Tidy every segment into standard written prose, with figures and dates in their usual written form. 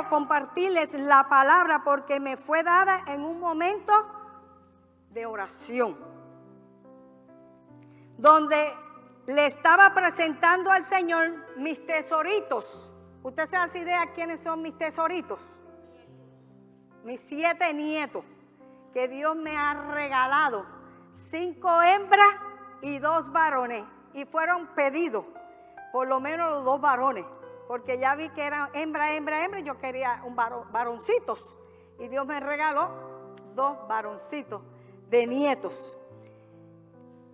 quiero compartirles la palabra porque me fue dada en un momento de oración, donde le estaba presentando al Señor mis tesoritos. ¿Usted se hace idea quiénes son mis tesoritos? Mis 7 nietos que Dios me ha regalado, 5 hembras y 2 varones, y fueron pedidos, por lo menos los 2 varones, porque ya vi que eran hembra, y yo quería un varoncitos, y Dios me regaló 2 varoncitos de nietos.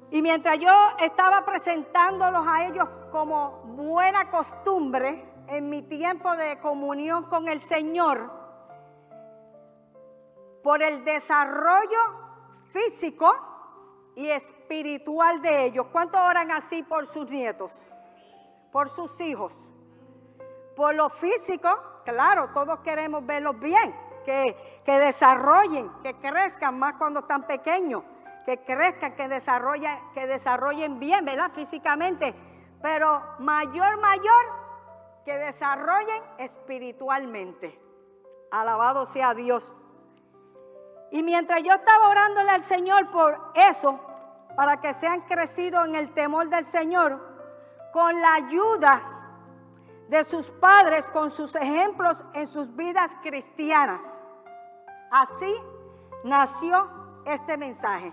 Y mientras yo estaba presentándolos a ellos como buena costumbre en mi tiempo de comunión con el Señor, por el desarrollo físico y espiritual de ellos. ¿Cuántos oran así por sus nietos? Por sus hijos. Por lo físico, claro, todos queremos verlos bien, que desarrollen, que crezcan más cuando están pequeños, que crezcan, que desarrollen bien, ¿verdad? Físicamente, pero mayor, que desarrollen espiritualmente. Alabado sea Dios. Y mientras yo estaba orándole al Señor por eso, para que sean crecidos en el temor del Señor, con la ayuda de sus padres, con sus ejemplos en sus vidas cristianas. Así nació este mensaje.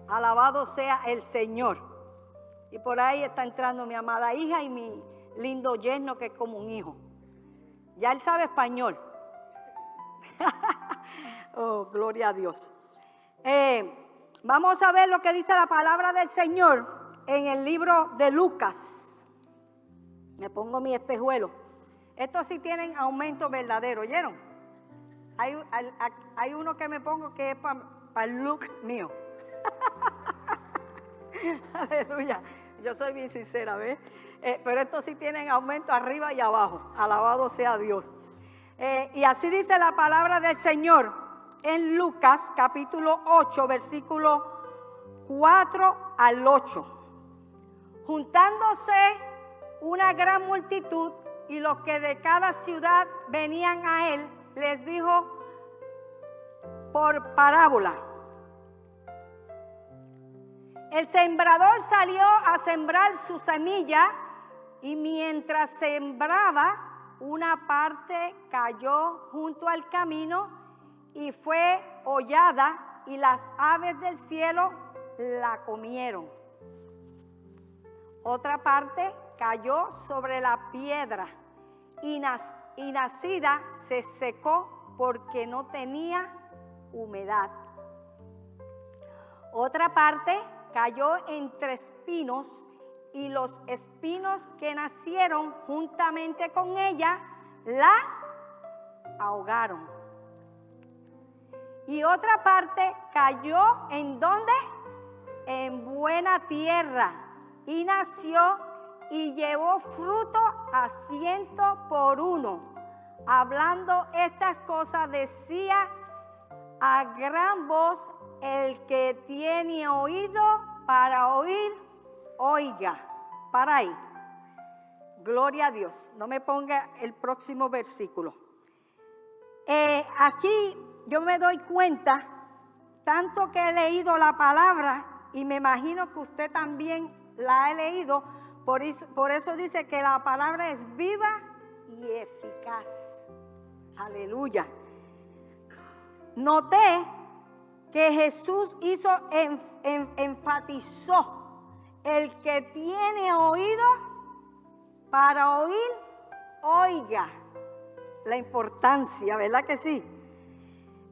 Alabado sea el Señor. Y por ahí está entrando mi amada hija y mi lindo yerno, que es como un hijo. Ya él sabe español. Oh, gloria a Dios. Vamos a ver lo que dice la palabra del Señor en el libro de Lucas. Me pongo mi espejuelo. Estos sí tienen aumento verdadero, ¿oyeron? Hay uno que me pongo que es para el look mío. Aleluya. Yo soy bien sincera, ¿ves? Pero estos sí tienen aumento arriba y abajo. Alabado sea Dios. Y así dice la palabra del Señor en Lucas capítulo 8, versículo 4 al 8. Juntándose una gran multitud y los que de cada ciudad venían a él, les dijo por parábola: el sembrador salió a sembrar su semilla, y mientras sembraba, una parte cayó junto al camino y fue hollada, y las aves del cielo la comieron. Otra parte cayó sobre la piedra, y nacida se secó porque no tenía humedad. Otra parte cayó entre espinos, y los espinos que nacieron juntamente con ella la ahogaron. Y otra parte cayó ¿en dónde? En buena tierra, y nació y llevó fruto a 100 por 1. Hablando estas cosas decía a gran voz: el que tiene oído para oír, oiga. Para ahí. Gloria a Dios. No me ponga el próximo versículo. Aquí yo me doy cuenta, tanto que he leído la palabra, y me imagino que usted también la ha leído, por eso dice que la palabra es viva y eficaz. Aleluya. Noté que Jesús enfatizó: el que tiene oído para oír, oiga. La importancia, ¿verdad que sí?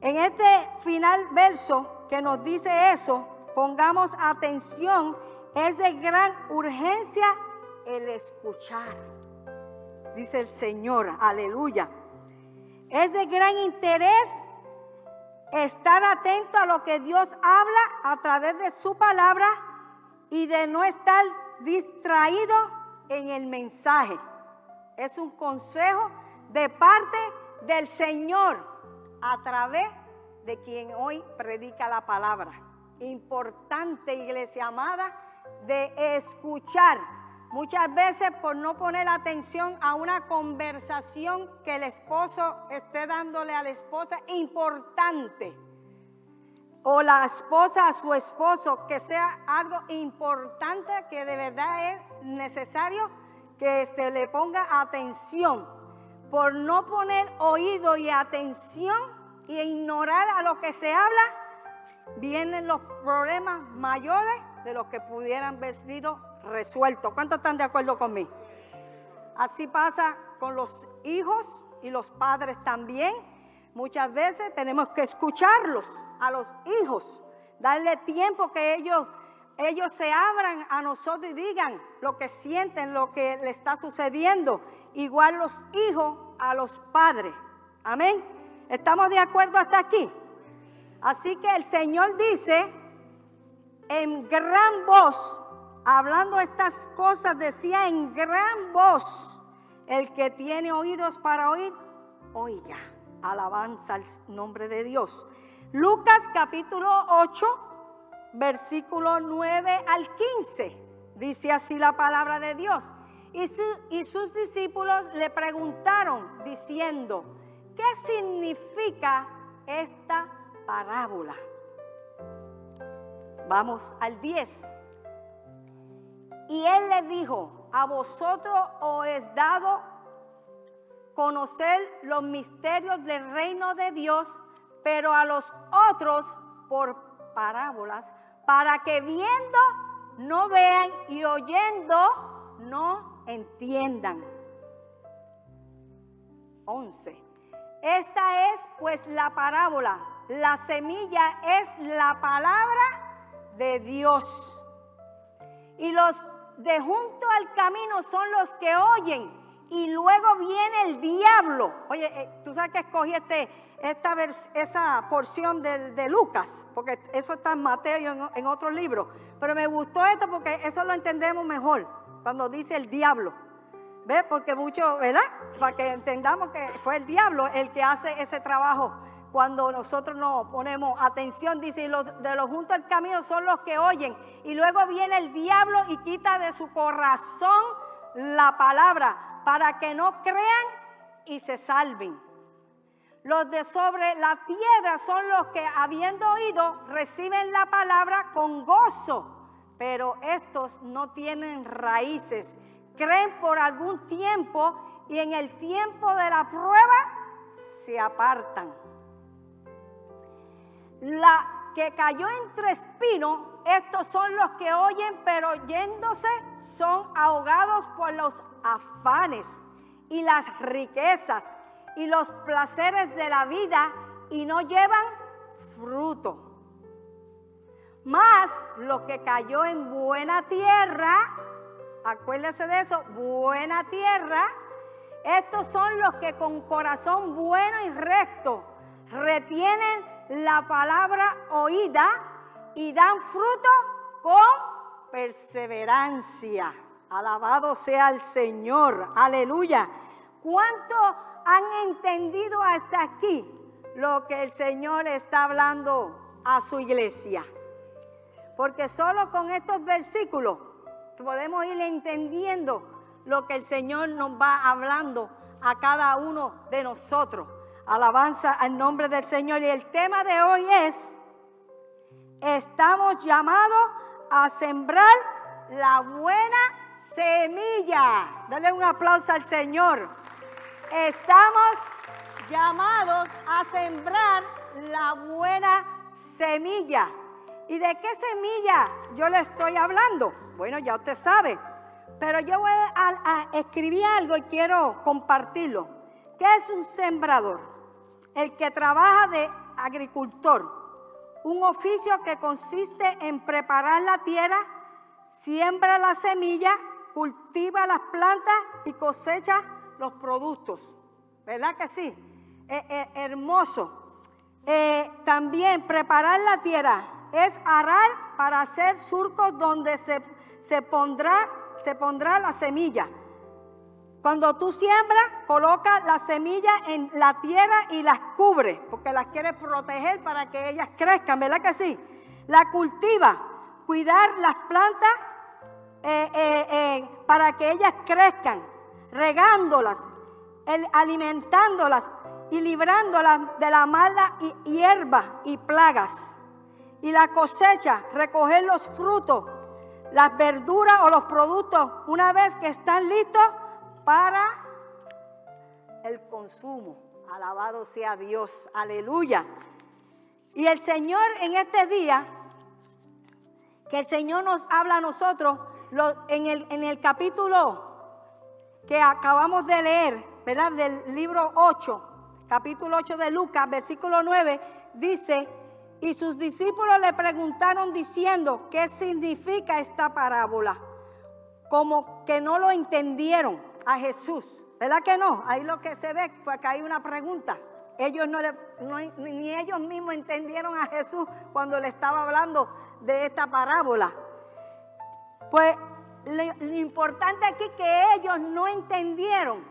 En este final verso que nos dice eso, pongamos atención, es de gran urgencia el escuchar. Dice el Señor, aleluya. Es de gran interés estar atento a lo que Dios habla a través de su palabra, y de no estar distraído en el mensaje. Es un consejo de parte del Señor a través de quien hoy predica la palabra. Importante, iglesia amada, de escuchar. Muchas veces por no poner atención a una conversación que el esposo esté dándole a la esposa importante. O la esposa a su esposo, que sea algo importante que de verdad es necesario que se le ponga atención. Por no poner oído y atención y ignorar a lo que se habla, vienen los problemas mayores de los que pudieran haber sido resueltos. ¿Cuántos están de acuerdo conmigo? Así pasa con los hijos y los padres también. Muchas veces tenemos que escucharlos a los hijos, darle tiempo que ellos se abran a nosotros y digan lo que sienten, lo que le está sucediendo. Igual los hijos a los padres. Amén. ¿Estamos de acuerdo hasta aquí? Así que el Señor dice en gran voz, hablando estas cosas, decía en gran voz, el que tiene oídos para oír, oiga. Alabanza al nombre de Dios. Lucas capítulo 8, versículo 9 al 15. Dice así la palabra de Dios. Y sus discípulos le preguntaron diciendo, ¿qué significa esta parábola? Vamos al 10. Y él le dijo, a vosotros os es dado conocer los misterios del reino de Dios, pero a los otros por parábolas, para que viendo no vean y oyendo no entiendan. 11. Esta es pues la parábola. La semilla es la palabra de Dios. Y los de junto al camino son los que oyen. Y luego viene el diablo. Oye, tú sabes que escogí esa porción de Lucas, porque eso está en Mateo y en otros libros. Pero me gustó esto porque eso lo entendemos mejor, cuando dice el diablo. ¿Ves? Porque mucho, ¿verdad? Para que entendamos que fue el diablo el que hace ese trabajo. Cuando nosotros nos ponemos atención, dice, y los de los juntos al camino son los que oyen. Y luego viene el diablo y quita de su corazón la palabra, para que no crean y se salven. Los de sobre la piedra son los que, habiendo oído, reciben la palabra con gozo, pero estos no tienen raíces. Creen por algún tiempo y en el tiempo de la prueba se apartan. La que cayó entre espinos, estos son los que oyen, pero yéndose son ahogados por los afanes y las riquezas y los placeres de la vida y no llevan fruto. Mas lo que cayó en buena tierra, acuérdese de eso, buena tierra, estos son los que con corazón bueno y recto retienen la palabra oída y dan fruto con perseverancia. Alabado sea el Señor, aleluya. ¿Cuánto han entendido hasta aquí lo que el Señor está hablando a su iglesia? Porque solo con estos versículos podemos ir entendiendo lo que el Señor nos va hablando a cada uno de nosotros. Alabanza al nombre del Señor. Y el tema de hoy es, estamos llamados a sembrar la buena semilla. Dale un aplauso al Señor. Estamos llamados a sembrar la buena semilla. ¿Y de qué semilla yo le estoy hablando? Bueno, ya usted sabe. Pero yo voy a escribir algo y quiero compartirlo. ¿Qué es un sembrador? El que trabaja de agricultor. Un oficio que consiste en preparar la tierra, siembra la semilla, cultiva las plantas y cosecha los productos. ¿Verdad que sí? Hermoso. También preparar la tierra es arar para hacer surcos donde se pondrá la semilla. Cuando tú siembras, coloca la semilla en la tierra y las cubre, porque las quieres proteger para que ellas crezcan, ¿verdad que sí? La cultiva, cuidar las plantas para que ellas crezcan, regándolas, alimentándolas y librándolas de la mala hierba y plagas. Y la cosecha, recoger los frutos, las verduras o los productos, una vez que están listos para el consumo. Alabado sea Dios, aleluya. Y el Señor en este día, que el Señor nos habla a nosotros, en el capítulo que acabamos de leer, ¿verdad? Del libro 8, capítulo 8 de Lucas, versículo 9, dice: y sus discípulos le preguntaron diciendo, ¿qué significa esta parábola? Como que no lo entendieron a Jesús, ¿verdad que no? Ahí lo que se ve, pues que hay una pregunta. Ellos ni ellos mismos entendieron a Jesús cuando le estaba hablando de esta parábola. Pues lo importante aquí es que ellos no entendieron,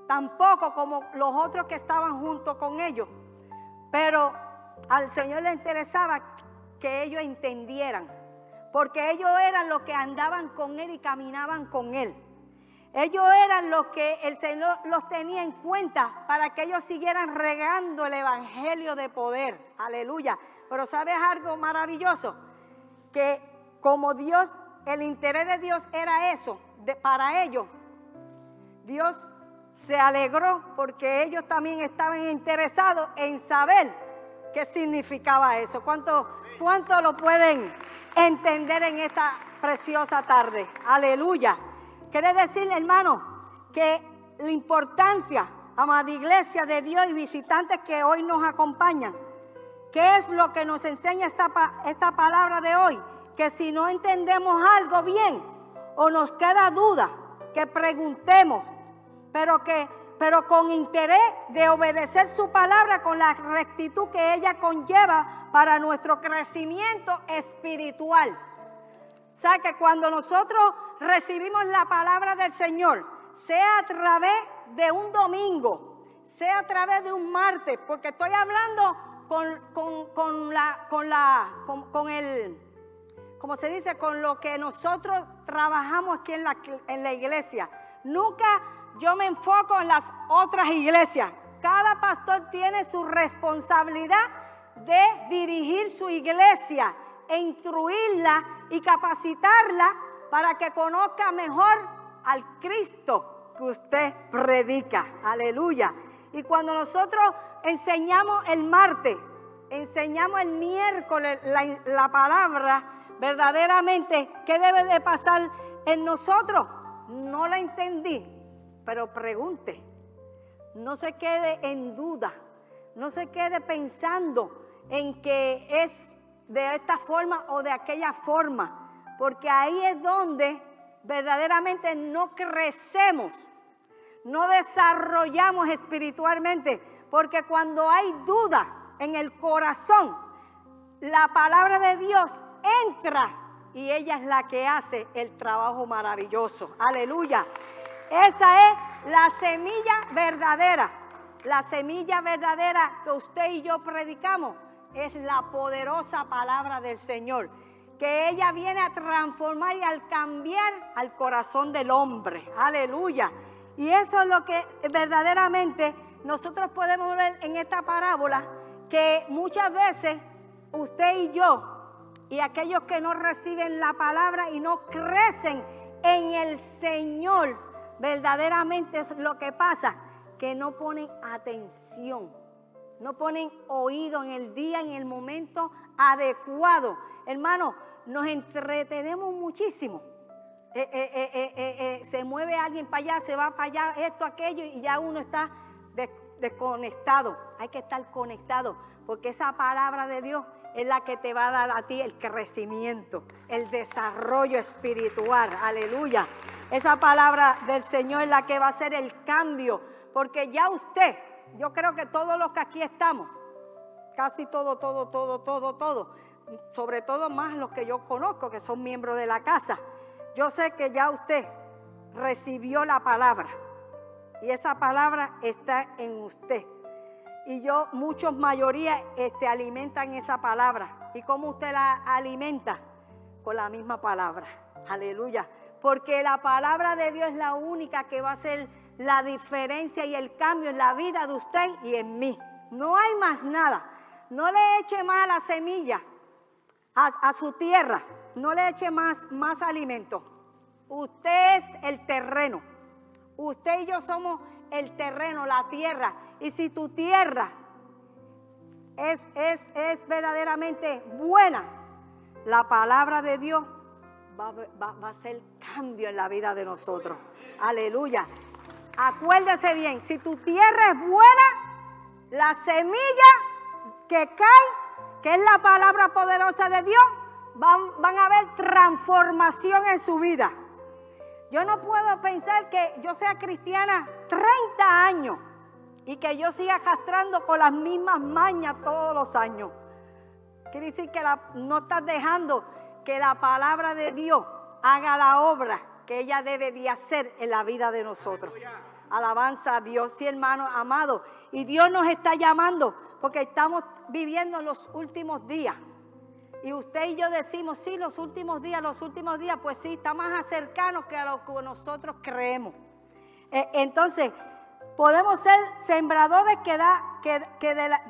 tampoco como los otros que estaban junto con ellos. Pero al Señor le interesaba que ellos entendieran, porque ellos eran los que andaban con Él y caminaban con Él. Ellos eran los que el Señor los tenía en cuenta para que ellos siguieran regando el evangelio de poder. Aleluya. Pero ¿sabes algo maravilloso? Que como Dios, el interés de Dios era eso, para ellos, Dios se alegró porque ellos también estaban interesados en saber qué significaba eso. ¿Cuánto lo pueden entender en esta preciosa tarde? Aleluya. Quiere decir, hermano, que la importancia, amada iglesia de Dios y visitantes que hoy nos acompañan, ¿qué es lo que nos enseña esta palabra de hoy? Que si no entendemos algo bien o nos queda duda, que preguntemos, pero con interés de obedecer su palabra con la rectitud que ella conlleva para nuestro crecimiento espiritual. O sea que cuando nosotros recibimos la palabra del Señor, sea a través de un domingo, sea a través de un martes, porque estoy hablando como se dice, con lo que nosotros trabajamos aquí en la iglesia. Nunca yo me enfoco en las otras iglesias. Cada pastor tiene su responsabilidad de dirigir su iglesia e instruirla y capacitarla para que conozca mejor al Cristo que usted predica. Aleluya. Y cuando nosotros enseñamos el martes, enseñamos el miércoles la palabra, verdaderamente, ¿qué debe de pasar en nosotros? No la entendí, pero pregunte. No se quede en duda, no se quede pensando en que es de esta forma o de aquella forma, porque ahí es donde verdaderamente no crecemos, no desarrollamos espiritualmente, porque cuando hay duda en el corazón, la palabra de Dios entra y ella es la que hace el trabajo maravilloso. Aleluya. Esa es la semilla verdadera. La semilla verdadera que usted y yo predicamos es la poderosa palabra del Señor, que ella viene a transformar y al cambiar al corazón del hombre. Aleluya. Y eso es lo que verdaderamente nosotros podemos ver en esta parábola, que muchas veces usted y yo y aquellos que no reciben la palabra y no crecen en el Señor, verdaderamente es lo que pasa, que no ponen atención, no ponen oído en el día, en el momento adecuado. Hermano, nos entretenemos muchísimo. Se mueve alguien para allá, se va para allá, esto, aquello, y ya uno está desconectado. Hay que estar conectado, porque esa palabra de Dios es la que te va a dar a ti el crecimiento, el desarrollo espiritual. Aleluya. Esa palabra del Señor es la que va a hacer el cambio, porque ya usted, yo creo que todos los que aquí estamos, casi todo, sobre todo más los que yo conozco, que son miembros de la casa, yo sé que ya usted recibió la palabra y esa palabra está en usted. Y muchos mayoría alimentan esa palabra. ¿Y cómo usted la alimenta? Con la misma palabra. Aleluya. Porque la palabra de Dios es la única que va a hacer la diferencia y el cambio en la vida de usted y en mí. No hay más nada. No le eche más la semilla a su tierra. No le eche más alimento. Usted es el terreno. Usted y yo somos el terreno, la tierra. Y si tu tierra es verdaderamente buena, la palabra de Dios va a hacer cambio en la vida de nosotros. Aleluya. Acuérdese bien, si tu tierra es buena, la semilla que cae, que es la palabra poderosa de Dios, van a haber transformación en su vida. Yo no puedo pensar que yo sea cristiana 30 años y que yo siga arrastrando con las mismas mañas todos los años. Quiere decir que no estás dejando que la palabra de Dios haga la obra que ella debe de hacer en la vida de nosotros. Alabanza a Dios, sí, hermano amado. Y Dios nos está llamando porque estamos viviendo los últimos días. Y usted y yo decimos, sí, los últimos días, pues sí, está más cercanos que a lo que nosotros creemos. Entonces, podemos ser sembradores que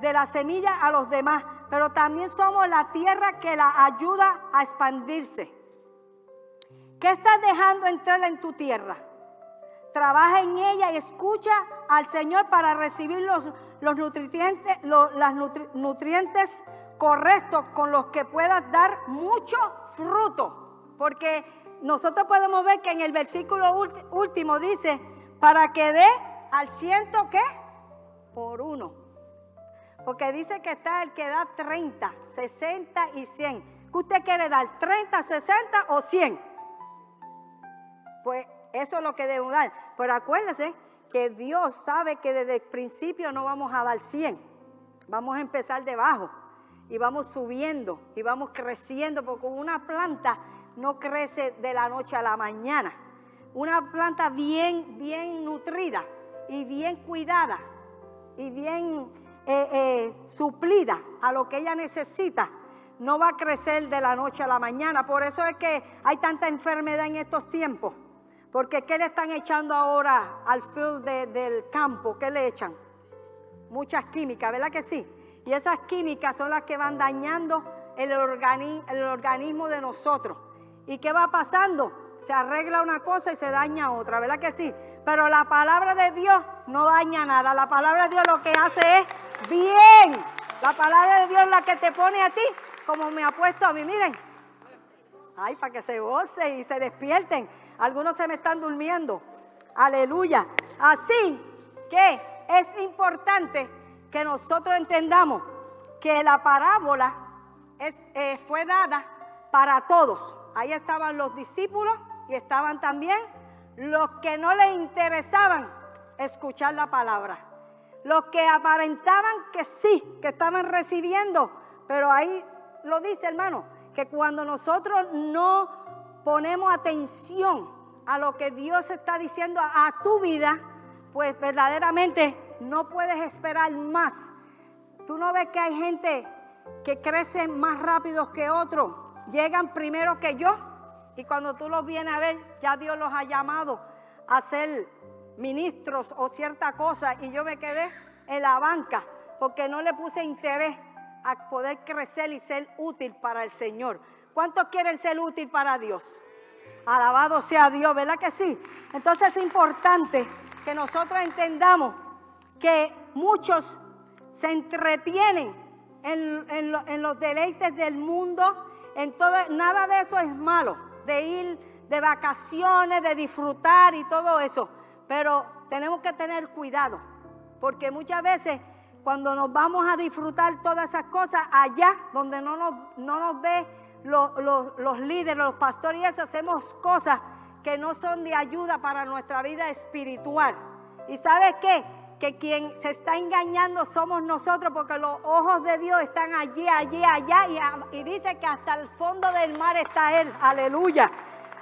de la semilla a los demás, pero también somos la tierra que la ayuda a expandirse. ¿Qué estás dejando entrar en tu tierra? Trabaja en ella y escucha al Señor para recibir los nutrientes correctos con los que puedas dar mucho fruto. Porque nosotros podemos ver que en el versículo último dice, para que dé al 100, ¿qué? Por 1. Porque dice que está el que da 30, 60 y 100. ¿Qué usted quiere dar? ¿30, 60 o 100? Pues eso es lo que debemos dar. Pero acuérdese que Dios sabe que desde el principio no vamos a dar 100. Vamos a empezar debajo. Y vamos subiendo y vamos creciendo, porque una planta no crece de la noche a la mañana. Una planta bien nutrida y bien cuidada y bien suplida a lo que ella necesita, no va a crecer de la noche a la mañana. Por eso es que hay tanta enfermedad en estos tiempos. Porque ¿qué le están echando ahora al field del campo? ¿Qué le echan? Muchas químicas, ¿verdad que sí? Y esas químicas son las que van dañando el organismo de nosotros. ¿Y qué va pasando? Se arregla una cosa y se daña otra, ¿verdad que sí? Pero la palabra de Dios no daña nada. La palabra de Dios lo que hace es bien. La palabra de Dios es la que te pone a ti, como me ha puesto a mí. Miren. Ay, para que se gocen y se despierten. Algunos se me están durmiendo. Aleluya. Así que es importante que nosotros entendamos que la parábola fue dada para todos. Ahí estaban los discípulos y estaban también los que no les interesaban escuchar la palabra. Los que aparentaban que sí, que estaban recibiendo. Pero ahí lo dice, hermano, que cuando nosotros no ponemos atención a lo que Dios está diciendo a tu vida, pues verdaderamente no puedes esperar más. Tú no ves que hay gente que crece más rápido que otros, llegan primero que yo, y cuando tú los vienes a ver, ya Dios los ha llamado a ser ministros o cierta cosa, y yo me quedé en la banca porque no le puse interés a poder crecer y ser útil para el Señor. ¿Cuántos quieren ser útil para Dios? Alabado sea Dios, ¿verdad que sí? Entonces es importante que nosotros entendamos que muchos se entretienen en los deleites del mundo, nada de eso es malo, de ir de vacaciones, de disfrutar y todo eso, pero tenemos que tener cuidado, porque muchas veces cuando nos vamos a disfrutar todas esas cosas allá donde no nos ve los líderes, los pastores y eso, hacemos cosas que no son de ayuda para nuestra vida espiritual. ¿Y sabes qué? Que quien se está engañando somos nosotros, porque los ojos de Dios están allí, allá, y dice que hasta el fondo del mar está Él. Aleluya.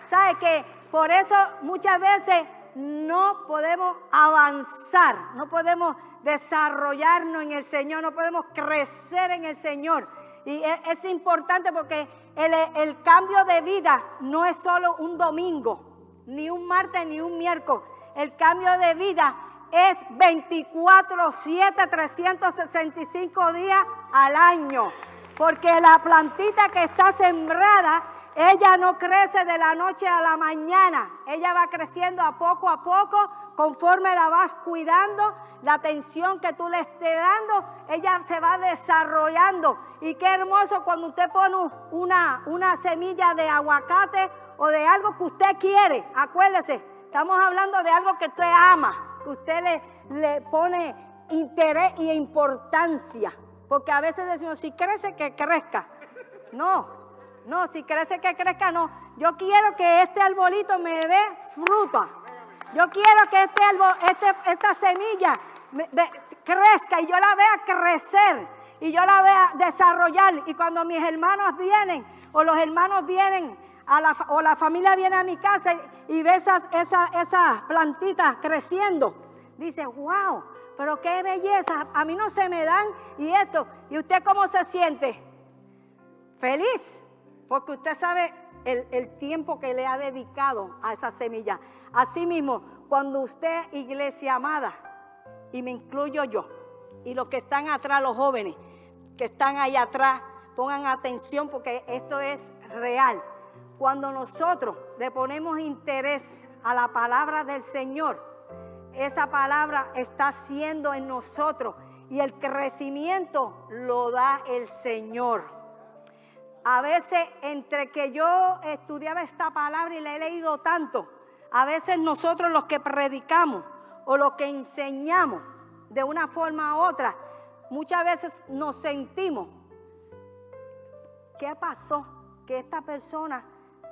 ¿Sabe que por eso muchas veces no podemos avanzar, no podemos desarrollarnos en el Señor, no podemos crecer en el Señor? Y es importante porque el cambio de vida no es solo un domingo, ni un martes, ni un miércoles. El cambio de vida es 24/7, 365 días al año. Porque la plantita que está sembrada, ella no crece de la noche a la mañana. Ella va creciendo a poco, conforme la vas cuidando, la atención que tú le estés dando, ella se va desarrollando. Y qué hermoso cuando usted pone una semilla de aguacate o de algo que usted quiere. Acuérdese, estamos hablando de algo que usted ama, que usted le pone interés y importancia. Porque a veces decimos, si crece, que crezca. No, si crece, que crezca, no. Yo quiero que este arbolito me dé fruta. Yo quiero que esta semilla crezca y yo la vea crecer y yo la vea desarrollar. Y cuando mis hermanos vienen o los hermanos vienen o la familia viene a mi casa y ve esas plantitas creciendo, dice, wow, pero qué belleza, a mí no se me dan y esto. ¿Y usted cómo se siente? Feliz, porque usted sabe el tiempo que le ha dedicado a esa semilla. Así mismo, cuando usted, iglesia amada, y me incluyo yo, y los que están atrás, los jóvenes que están ahí atrás, pongan atención porque esto es real. Cuando nosotros le ponemos interés a la palabra del Señor, esa palabra está haciendo en nosotros y el crecimiento lo da el Señor. A veces, entre que yo estudiaba esta palabra y la he leído tanto, a veces nosotros los que predicamos o los que enseñamos de una forma u otra, muchas veces nos sentimos, ¿qué pasó? Que esta persona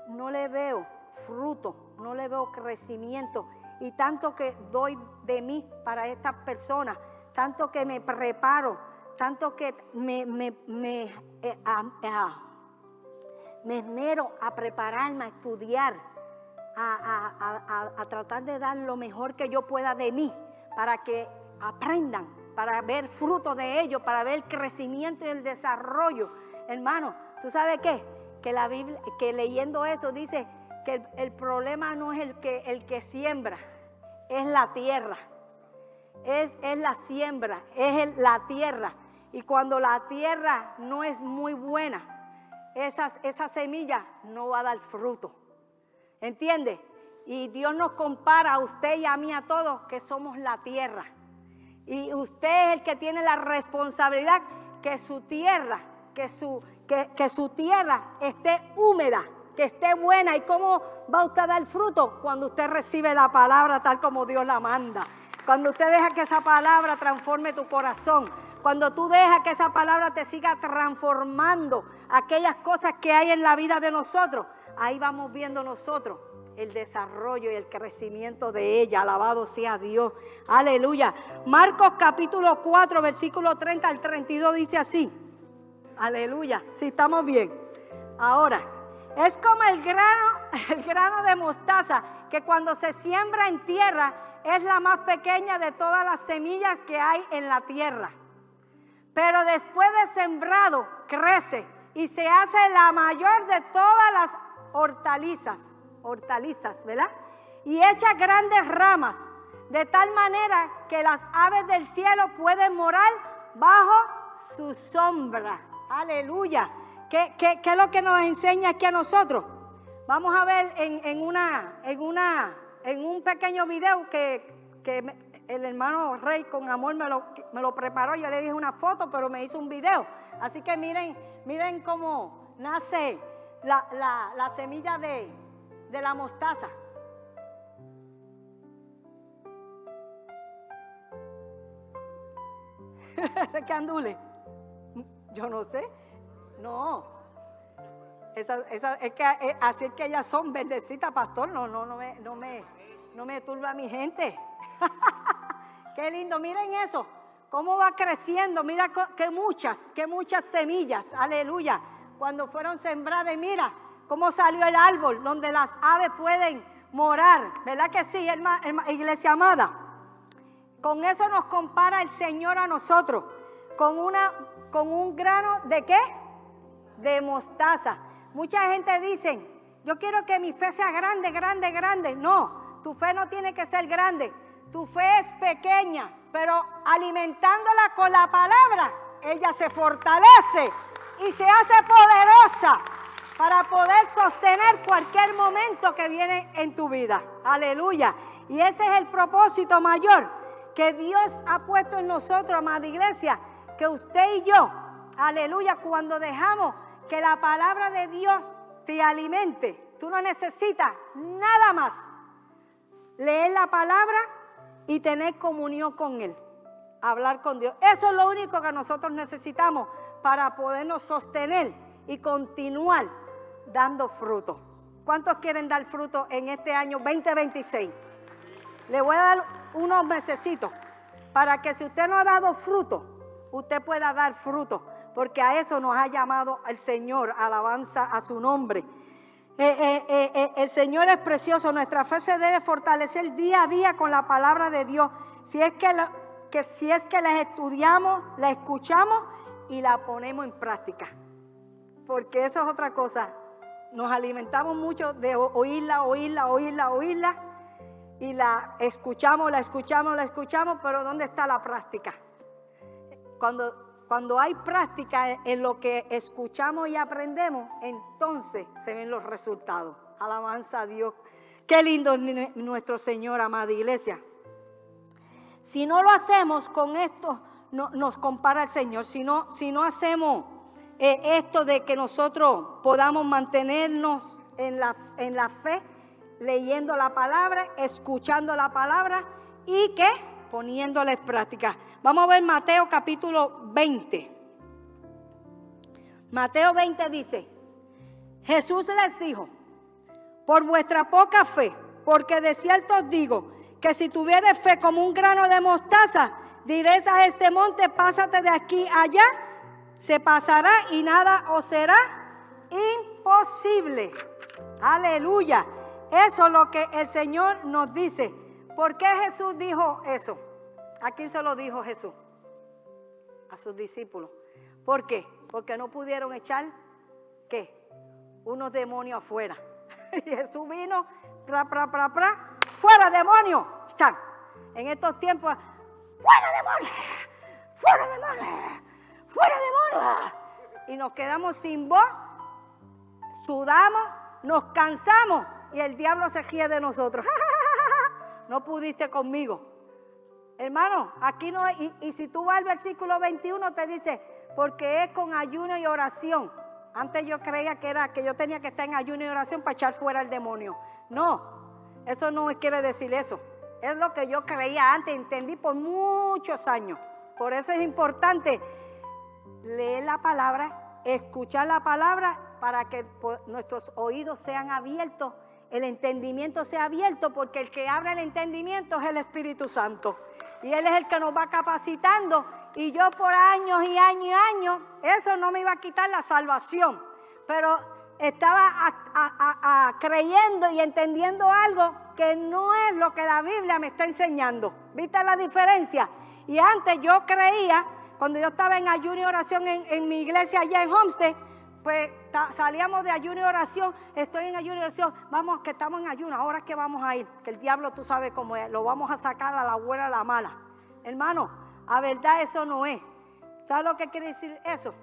no le veo fruto, no le veo crecimiento. Y tanto que doy de mí para estas personas, tanto que me preparo, tanto que me esmero a prepararme, a estudiar, a tratar de dar lo mejor que yo pueda de mí, para que aprendan, para ver fruto de ellos, para ver el crecimiento y el desarrollo. Hermano, ¿tú sabes qué? Que la Biblia, que leyendo eso dice que el problema no es el que siembra, es la tierra. Es la siembra, es la tierra. Y cuando la tierra no es muy buena, esa semilla no va a dar fruto. ¿Entiende? Y Dios nos compara a usted y a mí, a todos, que somos la tierra. Y usted es el que tiene la responsabilidad que su tierra, que su tierra esté húmeda, que esté buena. ¿Y cómo va usted a dar fruto? Cuando usted recibe la palabra tal como Dios la manda. Cuando usted deja que esa palabra transforme tu corazón. Cuando tú dejas que esa palabra te siga transformando aquellas cosas que hay en la vida de nosotros. Ahí vamos viendo nosotros el desarrollo y el crecimiento de ella. Alabado sea Dios. Aleluya. Marcos capítulo 4, versículo 30 al 32 dice así. Aleluya. Sí, estamos bien. Ahora, es como el grano de mostaza, que cuando se siembra en tierra es la más pequeña de todas las semillas que hay en la tierra. Pero después de sembrado, crece y se hace la mayor de todas las hortalizas, ¿verdad? Y echa grandes ramas, de tal manera que las aves del cielo pueden morar bajo su sombra. Aleluya. ¿Qué es lo que nos enseña aquí a nosotros? Vamos a ver en un pequeño video que el hermano Rey con amor me lo preparó. Yo le dije una foto, pero me hizo un video. Así que miren cómo nace la semilla de la mostaza. ¿Ese que andule? Yo no sé. No. Es que así es que ellas son bendecitas, pastor. No me turba mi gente. Qué lindo, miren eso. Cómo va creciendo. Mira que muchas semillas. Aleluya. Cuando fueron sembradas, mira cómo salió el árbol donde las aves pueden morar. ¿Verdad que sí, iglesia amada? Con eso nos compara el Señor a nosotros. Con un grano de ¿qué? de mostaza. Mucha gente dice, yo quiero que mi fe sea grande, grande, grande. No, tu fe no tiene que ser grande. Tu fe es pequeña, pero alimentándola con la palabra, ella se fortalece y se hace poderosa para poder sostener cualquier momento que viene en tu vida. Aleluya. Y ese es el propósito mayor que Dios ha puesto en nosotros, amada iglesia, que usted y yo, aleluya, cuando dejamos que la palabra de Dios te alimente, tú no necesitas nada más. Leer la palabra y tener comunión con Él, hablar con Dios. Eso es lo único que nosotros necesitamos para podernos sostener y continuar dando fruto. ¿Cuántos quieren dar fruto en este año 2026? Le voy a dar unos mesecitos para que si usted no ha dado fruto, usted pueda dar fruto, porque a eso nos ha llamado el Señor, alabanza a su nombre. El Señor es precioso, nuestra fe se debe fortalecer día a día con la palabra de Dios. Si es que la estudiamos, la escuchamos y la ponemos en práctica. Porque eso es otra cosa. Nos alimentamos mucho de oírla y la escuchamos, pero ¿dónde está la práctica? Cuando hay práctica en lo que escuchamos y aprendemos, entonces se ven los resultados. Alabanza a Dios. Qué lindo es nuestro Señor, amada iglesia. Si no lo hacemos, con esto nos compara el Señor. Si no hacemos esto de que nosotros podamos mantenernos en la fe, leyendo la palabra, escuchando la palabra y que poniéndola en práctica. Vamos a ver Mateo capítulo 20. Mateo 20 dice, Jesús les dijo, por vuestra poca fe, porque de cierto os digo, que si tuvieres fe como un grano de mostaza, diréis a este monte, pásate de aquí allá, se pasará y nada os será imposible. Aleluya. Eso es lo que el Señor nos dice. ¿Por qué Jesús dijo eso? ¿A quién se lo dijo Jesús? A sus discípulos. ¿Por qué? Porque no pudieron echar, ¿qué? Unos demonios afuera. Y Jesús vino, fuera demonio. Chan. En estos tiempos, fuera demonio, fuera demonio, fuera demonio. Y nos quedamos sin voz, sudamos, nos cansamos y el diablo se ríe de nosotros. No pudiste conmigo. Hermano, aquí no hay, y si tú vas al versículo 21 te dice, porque es con ayuno y oración. Antes yo creía que yo tenía que estar en ayuno y oración para echar fuera el demonio. No, eso no quiere decir eso. Es lo que yo creía antes, entendí por muchos años. Por eso es importante leer la palabra, escuchar la palabra para que nuestros oídos sean abiertos, el entendimiento sea abierto, porque el que abre el entendimiento es el Espíritu Santo. Y Él es el que nos va capacitando. Y yo por años y años y años, eso no me iba a quitar la salvación. Pero estaba creyendo y entendiendo algo que no es lo que la Biblia me está enseñando. ¿Viste la diferencia? Y antes yo creía, cuando yo estaba en ayuno y oración en mi iglesia allá en Homestead, pues salíamos de ayuno y oración, estoy en ayuno y oración, vamos que estamos en ayuno, ahora es que vamos a ir, que el diablo tú sabes cómo es, lo vamos a sacar a la buena a la mala. Hermano, a verdad eso no es. ¿Sabes lo que quiere decir eso?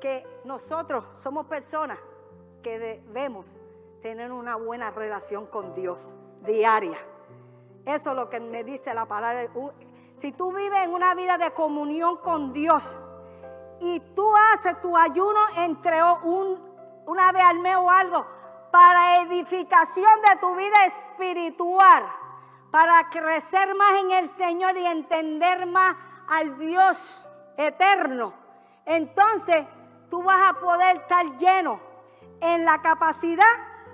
Que nosotros somos personas que debemos tener una buena relación con Dios diaria. Eso es lo que me dice la palabra. Si tú vives en una vida de comunión con Dios y tú haces tu ayuno entre una vez al mes o algo para edificación de tu vida espiritual, para crecer más en el Señor y entender más al Dios eterno, entonces tú vas a poder estar lleno en la capacidad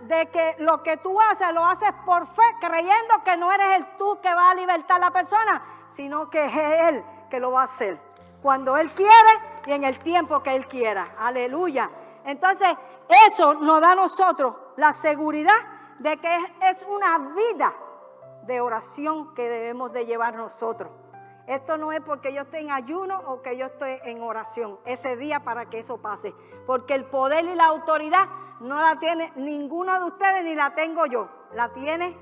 de que lo que tú haces, lo haces por fe, creyendo que no eres el tú que va a libertar a la persona, sino que es Él que lo va a hacer, cuando Él quiere y en el tiempo que Él quiera. Aleluya. Entonces, eso nos da a nosotros la seguridad de que es una vida de oración que debemos de llevar nosotros. Esto no es porque yo esté en ayuno o que yo esté en oración ese día para que eso pase. Porque el poder y la autoridad no la tiene ninguno de ustedes ni la tengo yo. La tiene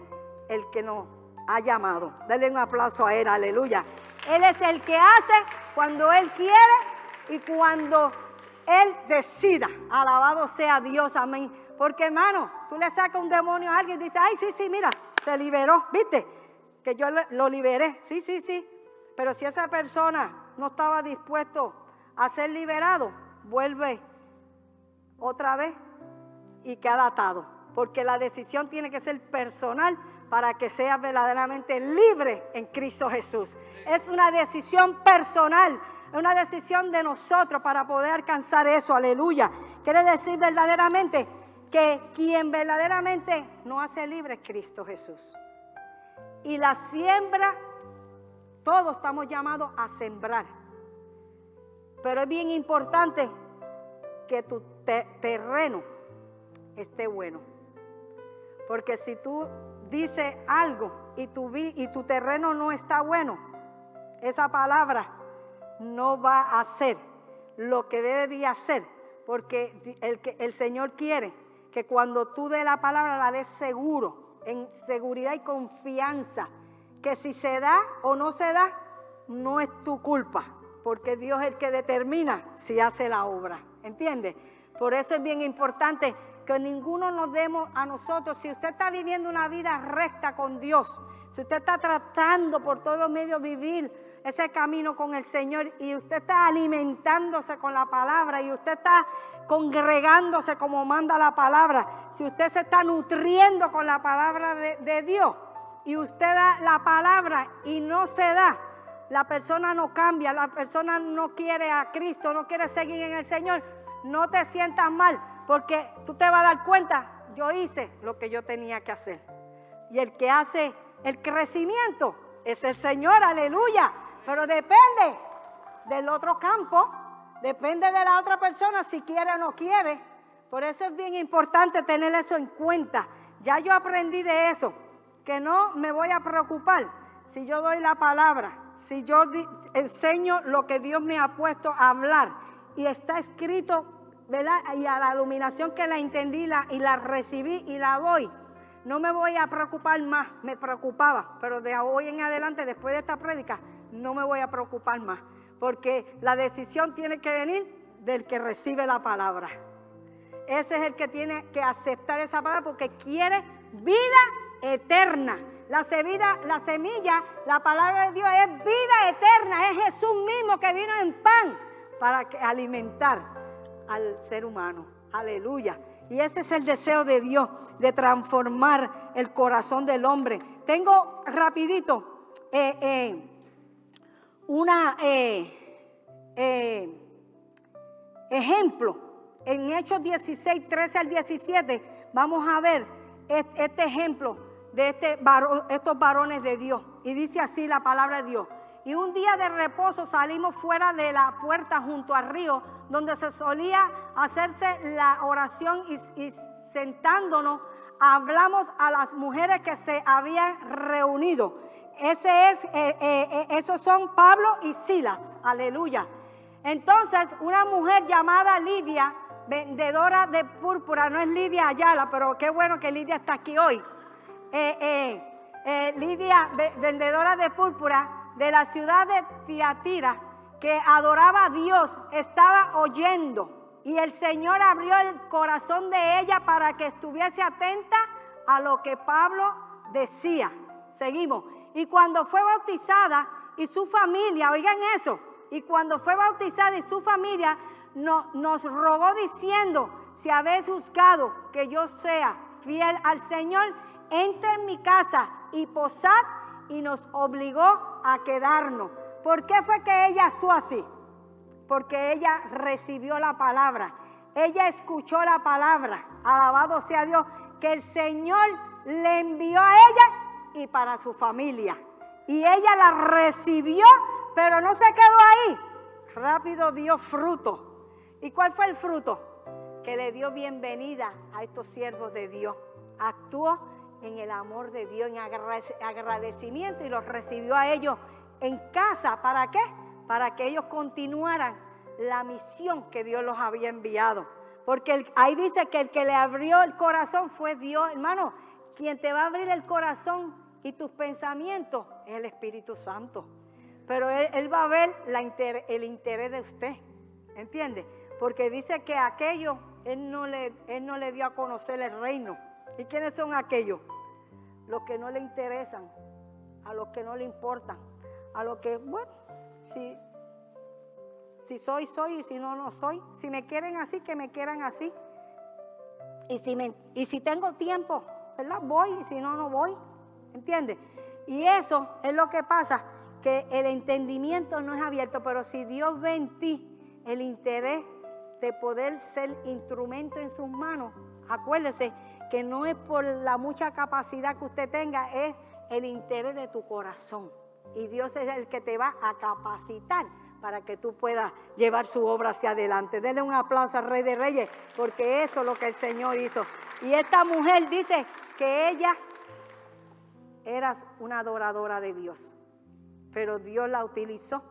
el que nos ha llamado. Denle un aplauso a Él, aleluya. Él es el que hace cuando Él quiere y cuando Él decida. Alabado sea Dios, amén. Porque hermano, tú le sacas un demonio a alguien y dices, ay, sí, mira, se liberó, ¿viste? Que yo lo liberé, sí. Pero si esa persona no estaba dispuesto a ser liberado, vuelve otra vez y queda atado. Porque la decisión tiene que ser personal para que sea verdaderamente libre en Cristo Jesús. Es una decisión personal, es una decisión de nosotros para poder alcanzar eso, aleluya. Quiere decir verdaderamente que quien verdaderamente nos hace libre es Cristo Jesús. Y la siembra, todos estamos llamados a sembrar. Pero es bien importante que tu terreno esté bueno. Porque si tú dices algo y tu terreno no está bueno, esa palabra no va a hacer lo que debería hacer. Porque el Señor quiere que cuando tú des la palabra la des seguro, en seguridad y confianza, que si se da o no se da, no es tu culpa, porque Dios es el que determina si hace la obra, ¿entiendes? Por eso es bien importante que ninguno nos demos a nosotros. Si usted está viviendo una vida recta con Dios, si usted está tratando por todos los medios vivir ese camino con el Señor y usted está alimentándose con la palabra y usted está congregándose como manda la palabra, si usted se está nutriendo con la palabra de Dios y usted da la palabra y no se da, la persona no cambia, la persona no quiere a Cristo, no quiere seguir en el Señor, no te sientas mal, porque tú te vas a dar cuenta, yo hice lo que yo tenía que hacer. Y el que hace el crecimiento es el Señor, aleluya. Pero depende del otro campo, depende de la otra persona si quiere o no quiere. Por eso es bien importante tener eso en cuenta. Ya yo aprendí de eso, que no me voy a preocupar si yo doy la palabra, si yo enseño lo que Dios me ha puesto a hablar y está escrito, ¿verdad? Y a la iluminación que la entendí y la recibí y la doy. No me voy a preocupar más, me preocupaba, pero de hoy en adelante, después de esta prédica, no me voy a preocupar más, porque la decisión tiene que venir del que recibe la palabra. Ese es el que tiene que aceptar esa palabra porque quiere vida eterna. La semilla, la palabra de Dios es vida eterna, es Jesús mismo que vino en pan para alimentar al ser humano. Aleluya. Y ese es el deseo de Dios, de transformar el corazón del hombre. Tengo rapidito ejemplo. En Hechos 16, 13 al 17, vamos a ver este ejemplo de estos varones de Dios. Y dice así la palabra de Dios. Y un día de reposo salimos fuera de la puerta junto al río, donde se solía hacerse la oración y sentándonos, hablamos a las mujeres que se habían reunido. Esos son Pablo y Silas, aleluya. Entonces, una mujer llamada Lidia, vendedora de púrpura, no es Lidia Ayala, pero qué bueno que Lidia está aquí hoy. Lidia, vendedora de púrpura, de la ciudad de Tiatira, que adoraba a Dios, estaba oyendo. Y el Señor abrió el corazón de ella para que estuviese atenta a lo que Pablo decía. Seguimos. Y cuando fue bautizada y su familia, oigan eso, y cuando fue bautizada y su familia nos rogó diciendo, si habéis juzgado que yo sea fiel al Señor, entra en mi casa y posad, y nos obligó a quedarnos. ¿Por qué fue que ella actuó así? Porque ella recibió la palabra, ella escuchó la palabra, alabado sea Dios, que el Señor le envió a ella y para su familia. Y ella la recibió, pero no se quedó ahí. Rápido dio fruto. ¿Y cuál fue el fruto? Que le dio bienvenida a estos siervos de Dios. Actuó en el amor de Dios, en agradecimiento, y los recibió a ellos en casa. ¿Para qué? Para que ellos continuaran la misión que Dios los había enviado. Porque ahí dice que el que le abrió el corazón fue Dios. Hermano, quien te va a abrir el corazón y tus pensamientos es el Espíritu Santo. Pero Él va a ver el interés de usted. ¿Entiende? Porque dice que aquello, Él no le dio a conocer el reino. ¿Y quiénes son aquellos? Los que no le interesan, a los que no le importan, a los que, bueno, si soy, soy, y si no, no soy. Si me quieren así, que me quieran así. Y si tengo tiempo, ¿verdad? Voy, y si no, no voy. ¿Entiendes? Y eso es lo que pasa, que el entendimiento no es abierto, pero si Dios ve en ti el interés de poder ser instrumento en sus manos, acuérdese que no es por la mucha capacidad que usted tenga, es el interés de tu corazón. Y Dios es el que te va a capacitar para que tú puedas llevar su obra hacia adelante. Denle un aplauso al Rey de Reyes, porque eso es lo que el Señor hizo. Y esta mujer dice que ella era una adoradora de Dios, pero Dios la utilizó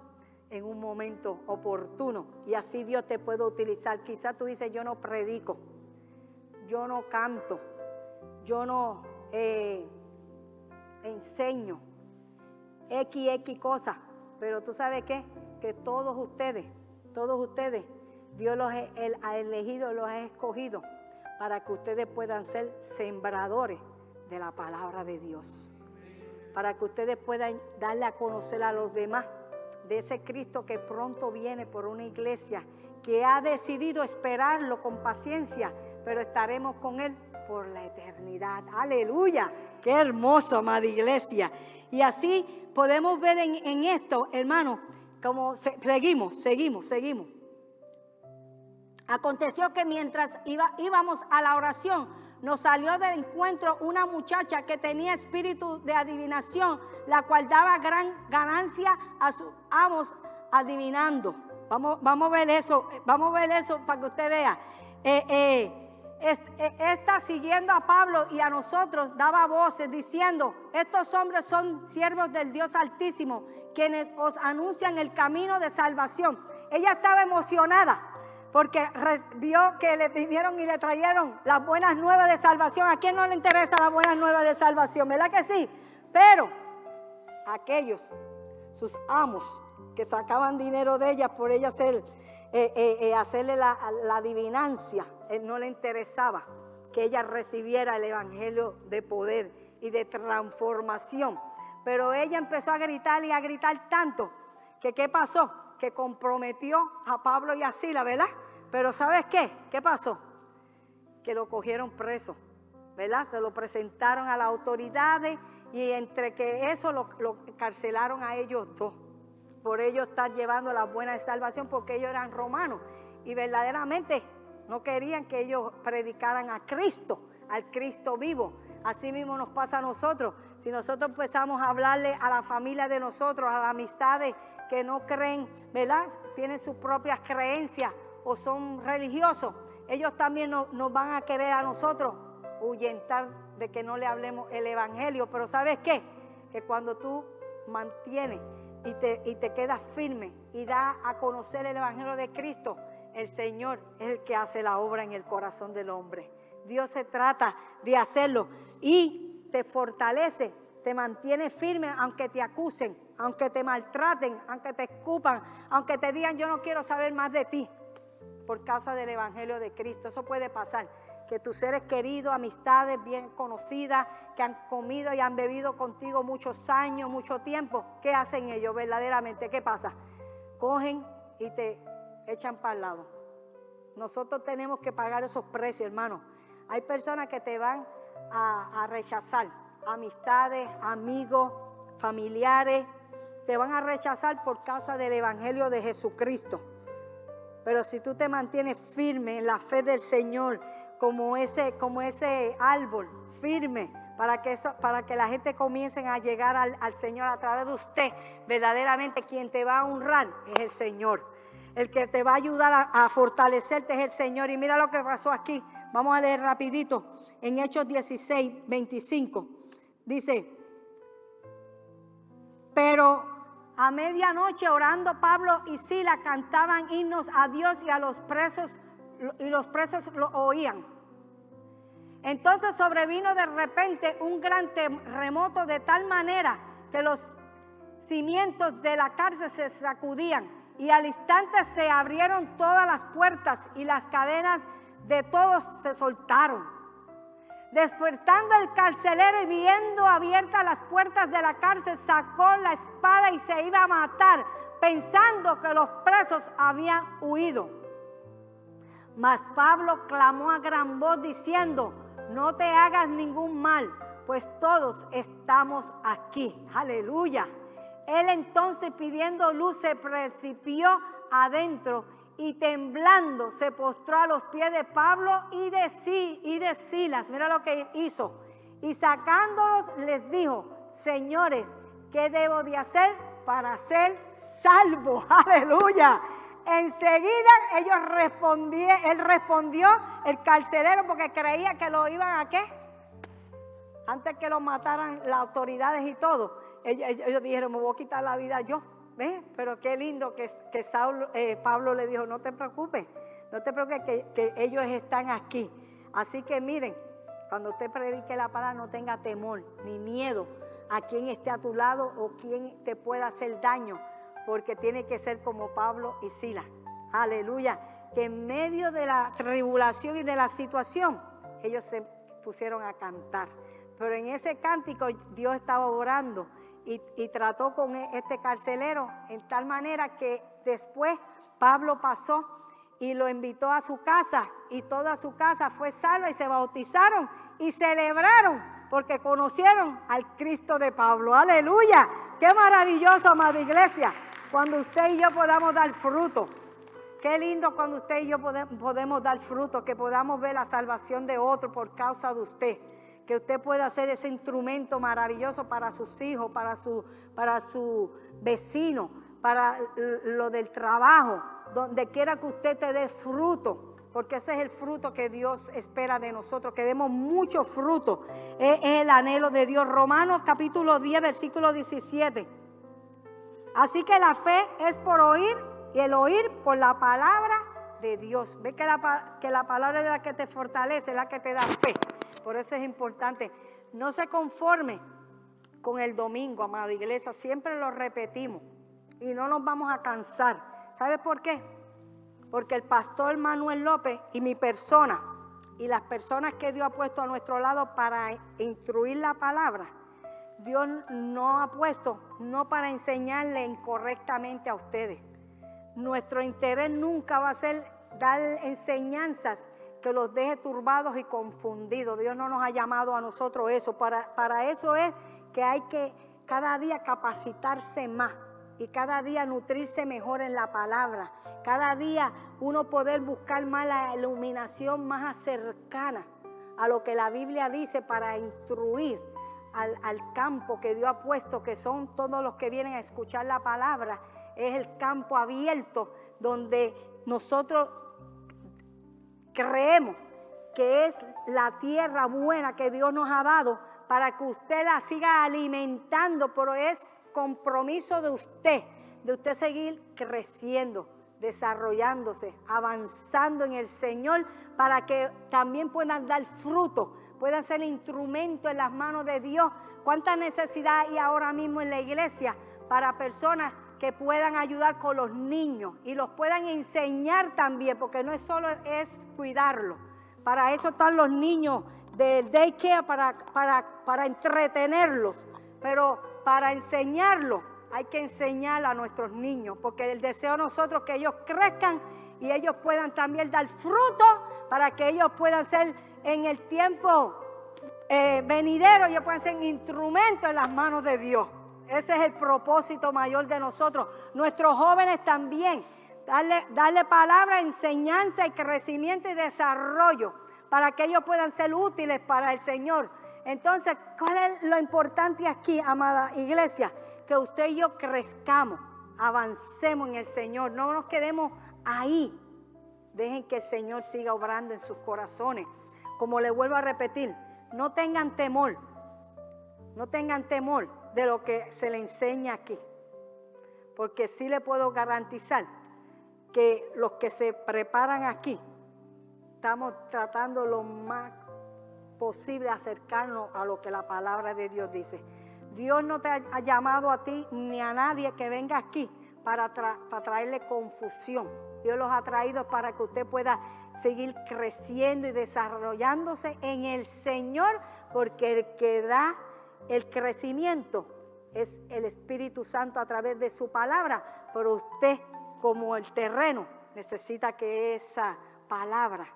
en un momento oportuno, y así Dios te puede utilizar. Quizás tú dices, yo no predico, yo no canto, yo no enseño X cosas, pero tú sabes qué, que todos ustedes, Dios los ha elegido, los ha escogido para que ustedes puedan ser sembradores de la palabra de Dios, para que ustedes puedan darle a conocer a los demás de ese Cristo que pronto viene por una iglesia que ha decidido esperarlo con paciencia, pero estaremos con Él por la eternidad. ¡Aleluya! ¡Qué hermoso, amada iglesia! Y así podemos ver en esto, hermano, como seguimos. Aconteció que mientras íbamos a la oración, nos salió del encuentro una muchacha que tenía espíritu de adivinación, la cual daba gran ganancia a sus amos adivinando. Vamos a ver eso para que usted vea. Esta, siguiendo a Pablo y a nosotros, daba voces diciendo: estos hombres son siervos del Dios Altísimo, quienes os anuncian el camino de salvación. Ella estaba emocionada porque vio que le vinieron y le trajeron las buenas nuevas de salvación. ¿A quién no le interesa las buenas nuevas de salvación? ¿Verdad que sí? Pero aquellos, sus amos, que sacaban dinero de ella por ella hacerle la adivinancia, no le interesaba que ella recibiera el evangelio de poder y de transformación. Pero ella empezó a gritar y a gritar tanto que ¿qué pasó? Que comprometió a Pablo y a Silas, ¿verdad? Pero ¿sabes qué? ¿Qué pasó? Que lo cogieron preso, ¿verdad? Se lo presentaron a las autoridades y entre que eso lo carcelaron a ellos dos, por ellos estar llevando la buena salvación, porque ellos eran romanos y verdaderamente no querían que ellos predicaran a Cristo, al Cristo vivo. Así mismo nos pasa a nosotros. Si nosotros empezamos a hablarle a la familia de nosotros, a las amistades que no creen, ¿verdad? Tienen sus propias creencias o son religiosos, ellos también nos van a querer a nosotros ahuyentar de que no le hablemos el evangelio. Pero ¿sabes qué? Que cuando tú mantienes y te quedas firme y das a conocer el evangelio de Cristo, el Señor es el que hace la obra en el corazón del hombre. Dios se trata de hacerlo y te fortalece, te mantiene firme aunque te acusen, aunque te maltraten, aunque te escupan, aunque te digan yo no quiero saber más de ti por causa del evangelio de Cristo. Eso puede pasar, que tus seres queridos, amistades bien conocidas, que han comido y han bebido contigo muchos años, mucho tiempo, ¿qué hacen ellos verdaderamente? ¿Qué pasa? Cogen y te echan para el lado. Nosotros tenemos que pagar esos precios, hermano. Hay personas que te van a rechazar, amistades, amigos, familiares, te van a rechazar por causa del evangelio de Jesucristo. Pero si tú te mantienes firme en la fe del Señor, como ese árbol firme, para que la gente comience a llegar al Señor a través de usted, verdaderamente quien te va a honrar es el Señor. El que te va a ayudar a fortalecerte es el Señor. Y mira lo que pasó aquí. Vamos a leer rapidito. En Hechos 16, 25. Dice: pero a medianoche, orando, Pablo y Silas cantaban himnos a Dios y los presos lo oían. Entonces sobrevino de repente un gran terremoto, de tal manera que los cimientos de la cárcel se sacudían, y al instante se abrieron todas las puertas y las cadenas de todos se soltaron. Despertando el carcelero y viendo abiertas las puertas de la cárcel, sacó la espada y se iba a matar, pensando que los presos habían huido. Mas Pablo clamó a gran voz diciendo: no te hagas ningún mal, pues todos estamos aquí. Aleluya. Él entonces, pidiendo luz, se precipitó adentro y temblando se postró a los pies de Pablo y de Silas. Mira lo que hizo. Y sacándolos les dijo: señores, ¿qué debo de hacer para ser salvo? Aleluya. Enseguida él respondió, el carcelero, porque creía que lo iban a ¿qué? Antes que lo mataran las autoridades y todo. Ellos dijeron: me voy a quitar la vida yo. ¿Ves? Pero qué lindo que Pablo le dijo: no te preocupes, que ellos están aquí. Así que miren, cuando usted predique la palabra, no tenga temor ni miedo a quien esté a tu lado o quien te pueda hacer daño, porque tiene que ser como Pablo y Silas. Aleluya. Que en medio de la tribulación y de la situación, ellos se pusieron a cantar. Pero en ese cántico Dios estaba orando y trató con este carcelero en tal manera que después Pablo pasó y lo invitó a su casa, y toda su casa fue salva y se bautizaron y celebraron porque conocieron al Cristo de Pablo. Aleluya. Qué maravilloso, amada iglesia, cuando usted y yo podamos dar fruto. Qué lindo cuando usted y yo podemos dar fruto, que podamos ver la salvación de otro por causa de usted. Que usted pueda ser ese instrumento maravilloso para sus hijos, para su vecino, para lo del trabajo, donde quiera que usted te dé fruto, porque ese es el fruto que Dios espera de nosotros, que demos mucho fruto. Es el anhelo de Dios. Romanos capítulo 10, versículo 17. Así que la fe es por oír, y el oír por la palabra de Dios. Ve que la palabra es la que te fortalece, es la que te da fe. Por eso es importante, no se conforme con el domingo, amada iglesia, siempre lo repetimos y no nos vamos a cansar. ¿Sabe por qué? Porque el pastor Manuel López y mi persona y las personas que Dios ha puesto a nuestro lado para instruir la palabra, Dios no ha puesto, no para enseñarle incorrectamente a ustedes. Nuestro interés nunca va a ser dar enseñanzas que los deje turbados y confundidos. Dios no nos ha llamado a nosotros eso. Para eso es que hay que cada día capacitarse más y cada día nutrirse mejor en la palabra. Cada día uno poder buscar más la iluminación más cercana a lo que la Biblia dice para instruir al campo que Dios ha puesto, que son todos los que vienen a escuchar la palabra. Es el campo abierto donde nosotros creemos que es la tierra buena que Dios nos ha dado para que usted la siga alimentando, pero es compromiso de usted seguir creciendo, desarrollándose, avanzando en el Señor, para que también puedan dar fruto, puedan ser instrumento en las manos de Dios. ¿Cuánta necesidad hay ahora mismo en la iglesia para personas que puedan ayudar con los niños y los puedan enseñar también? Porque no es solo es cuidarlos. Para eso están los niños del daycare, para entretenerlos. Pero para enseñarlos hay que enseñar a nuestros niños, porque el deseo de nosotros es que ellos crezcan y ellos puedan también dar fruto, para que ellos puedan ser en el tiempo venidero, ellos puedan ser instrumentos en las manos de Dios. Ese es el propósito mayor de nosotros. Nuestros jóvenes también, darle palabra, enseñanza y crecimiento y desarrollo para que ellos puedan ser útiles para el Señor. Entonces, ¿cuál es lo importante aquí, amada iglesia? Que usted y yo crezcamos, avancemos en el Señor, no nos quedemos ahí. Dejen que el Señor siga obrando en sus corazones. Como le vuelvo a repetir, no tengan temor de lo que se le enseña aquí. porque sí le puedo garantizar que los que se preparan aquí, estamos tratando lo más posible acercarnos a lo que la palabra de Dios dice. Dios no te ha llamado a ti ni a nadie que venga aquí para traerle confusión. Dios los ha traído para que usted pueda seguir creciendo y desarrollándose en el Señor, porque el que da el crecimiento es el Espíritu Santo a través de su palabra, pero usted, como el terreno, necesita que esa palabra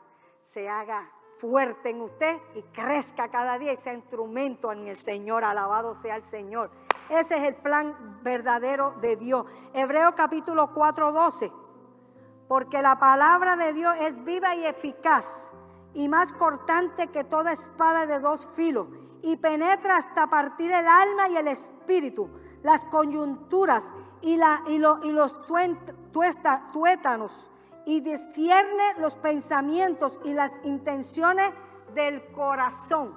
se haga fuerte en usted y crezca cada día y sea instrumento en el Señor. Alabado sea el Señor. Ese es el plan verdadero de Dios. Hebreos capítulo 4:12. Porque la palabra de Dios es viva y eficaz y más cortante que toda espada de dos filos, y penetra hasta partir el alma y el espíritu, las coyunturas y los tuétanos, y discierne los pensamientos y las intenciones del corazón.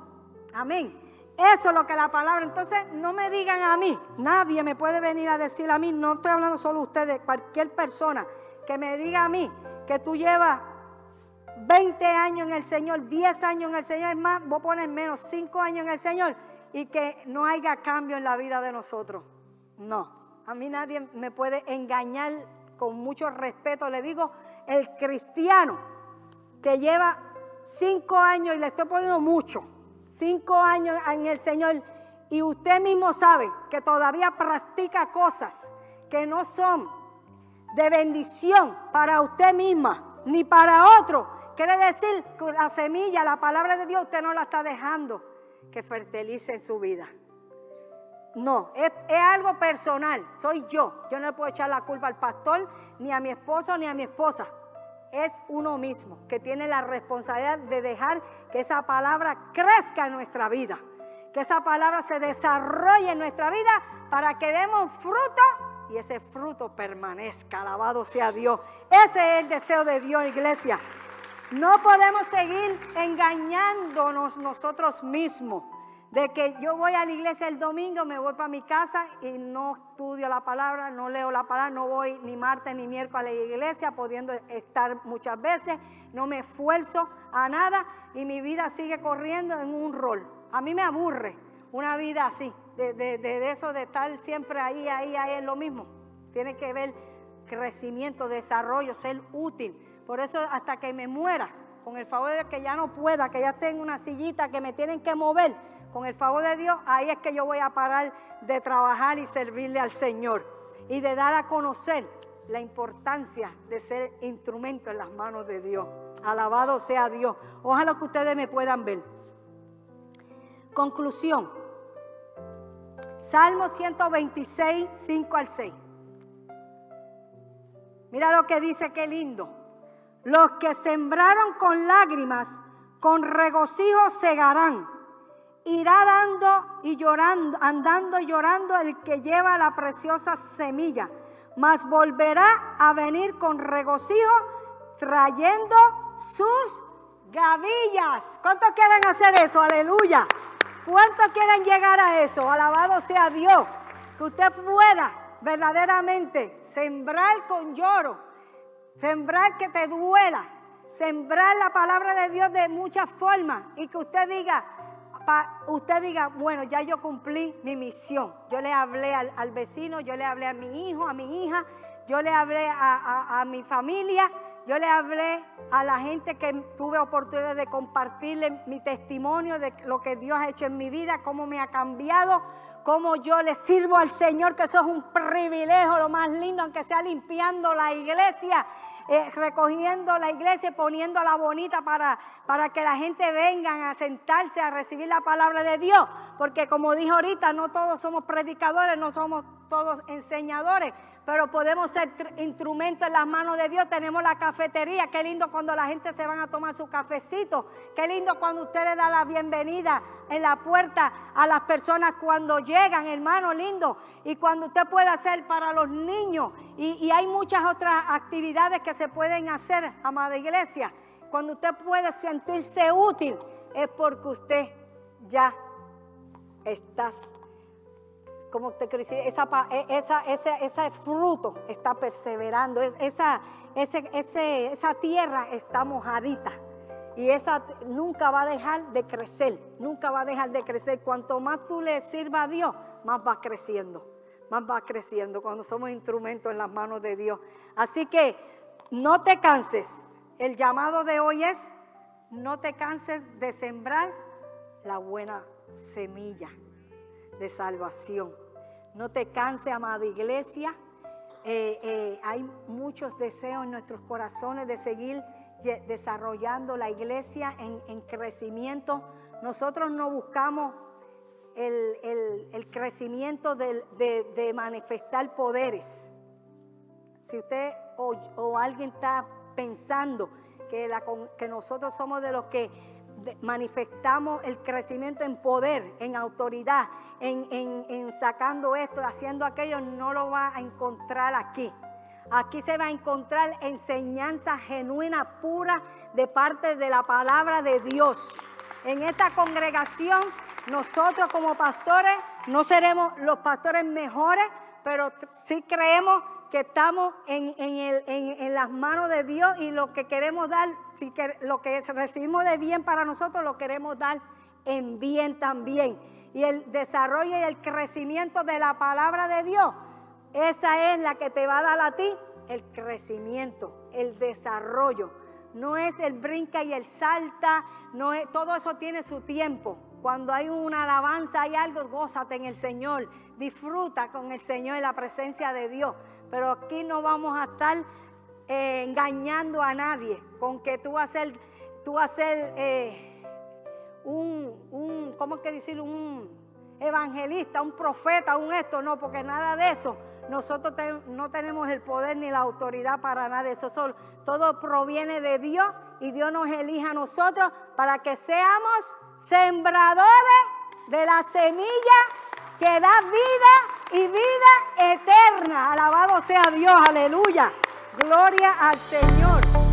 Amén. Eso es lo que la palabra. Entonces no me digan a mí, nadie me puede venir a decir a mí, no estoy hablando solo ustedes, cualquier persona que me diga a mí que tú llevas 20 años en el Señor, 10 años en el Señor, es más, voy a poner menos, 5 años en el Señor, y que no haya cambio en la vida de nosotros. No, a mí nadie me puede engañar. Con mucho respeto le digo, el cristiano que lleva 5 años, y le estoy poniendo mucho, 5 años en el Señor, y usted mismo sabe que todavía practica cosas que no son de bendición para usted misma ni para otro, quiere decir que la semilla, la palabra de Dios, usted no la está dejando que fertilice en su vida. No, es algo personal, soy yo. Yo no le puedo echar la culpa al pastor, ni a mi esposo, ni a mi esposa. Es uno mismo que tiene la responsabilidad de dejar que esa palabra crezca en nuestra vida, que esa palabra se desarrolle en nuestra vida para que demos fruto y ese fruto permanezca. Alabado sea Dios. Ese es el deseo de Dios, iglesia. No podemos seguir engañándonos nosotros mismos. De que yo voy a la iglesia el domingo, me voy para mi casa y no estudio la palabra, no leo la palabra, no voy ni martes ni miércoles a la iglesia, pudiendo estar muchas veces, no me esfuerzo a nada y mi vida sigue corriendo en un rol. A mí me aburre una vida así, de eso de estar siempre ahí, es lo mismo. Tiene que ver crecimiento, desarrollo, ser útil. Por eso hasta que me muera, con el favor de que ya no pueda, que ya esté en una sillita, que me tienen que mover, con el favor de Dios, ahí es que yo voy a parar de trabajar y servirle al Señor. Y de dar a conocer la importancia de ser instrumento en las manos de Dios. Alabado sea Dios. Ojalá que ustedes me puedan ver. Conclusión. Salmo 126, 5 al 6. Mira lo que dice, qué lindo. Los que sembraron con lágrimas, con regocijo segarán. Irá dando y llorando, andando y llorando el que lleva la preciosa semilla, mas volverá a venir con regocijo trayendo sus gavillas. ¿Cuántos quieren hacer eso? Aleluya. ¿Cuántos quieren llegar a eso? Alabado sea Dios. Que usted pueda verdaderamente sembrar con lloro, sembrar que te duela, sembrar la palabra de Dios de muchas formas y que usted diga, bueno, ya yo cumplí mi misión. Yo le hablé al vecino, yo le hablé a mi hijo, a mi hija, yo le hablé a mi familia, yo le hablé a la gente que tuve oportunidad de compartirle mi testimonio de lo que Dios ha hecho en mi vida, cómo me ha cambiado, cómo yo le sirvo al Señor, que eso es un privilegio, lo más lindo, aunque sea limpiando la iglesia, recogiendo la iglesia, poniéndola bonita para que la gente venga a sentarse a recibir la palabra de Dios. Porque como dije ahorita, no todos somos predicadores, no somos todos enseñadores, pero podemos ser instrumentos en las manos de Dios. Tenemos la cafetería, qué lindo cuando la gente se van a tomar su cafecito, qué lindo cuando usted le da la bienvenida en la puerta a las personas cuando llegan, hermano lindo, y cuando usted puede hacer para los niños, y hay muchas otras actividades que se pueden hacer, amada iglesia. Cuando usted puede sentirse útil, es porque usted ya está como te quiero decir, ese fruto está perseverando, esa tierra está mojadita. Y esa nunca va a dejar de crecer, nunca va a dejar de crecer. Cuanto más tú le sirvas a Dios, más va creciendo cuando somos instrumentos en las manos de Dios. Así que no te canses. El llamado de hoy es, no te canses de sembrar la buena semilla de salvación. No te canses, amada iglesia. Hay muchos deseos en nuestros corazones de seguir desarrollando la iglesia en crecimiento. Nosotros no buscamos el crecimiento de manifestar poderes. Si usted o alguien está pensando que nosotros somos de los que manifestamos el crecimiento en poder, en autoridad, en sacando esto, haciendo aquello, no lo va a encontrar aquí. Aquí se va a encontrar enseñanza genuina, pura, de parte de la palabra de Dios. En esta congregación, nosotros como pastores, no seremos los pastores mejores, pero sí creemos que estamos en las manos de Dios, y lo que queremos dar, lo que recibimos de bien para nosotros, lo queremos dar en bien también. Y el desarrollo y el crecimiento de la palabra de Dios, esa es la que te va a dar a ti el crecimiento, el desarrollo. No es el brinca y el salta, no es, todo eso tiene su tiempo. Cuando hay una alabanza, hay algo, gózate en el Señor, disfruta con el Señor en la presencia de Dios. Pero aquí no vamos a estar engañando a nadie con que tú vas a ser ¿cómo es que decir? Un evangelista, un profeta, un esto, no, porque nada de eso. Nosotros no tenemos el poder ni la autoridad para nada de eso. Todo proviene de Dios, y Dios nos elige a nosotros para que seamos sembradores de la semilla que da vida y vida eterna. Alabado sea Dios, aleluya. Gloria al Señor.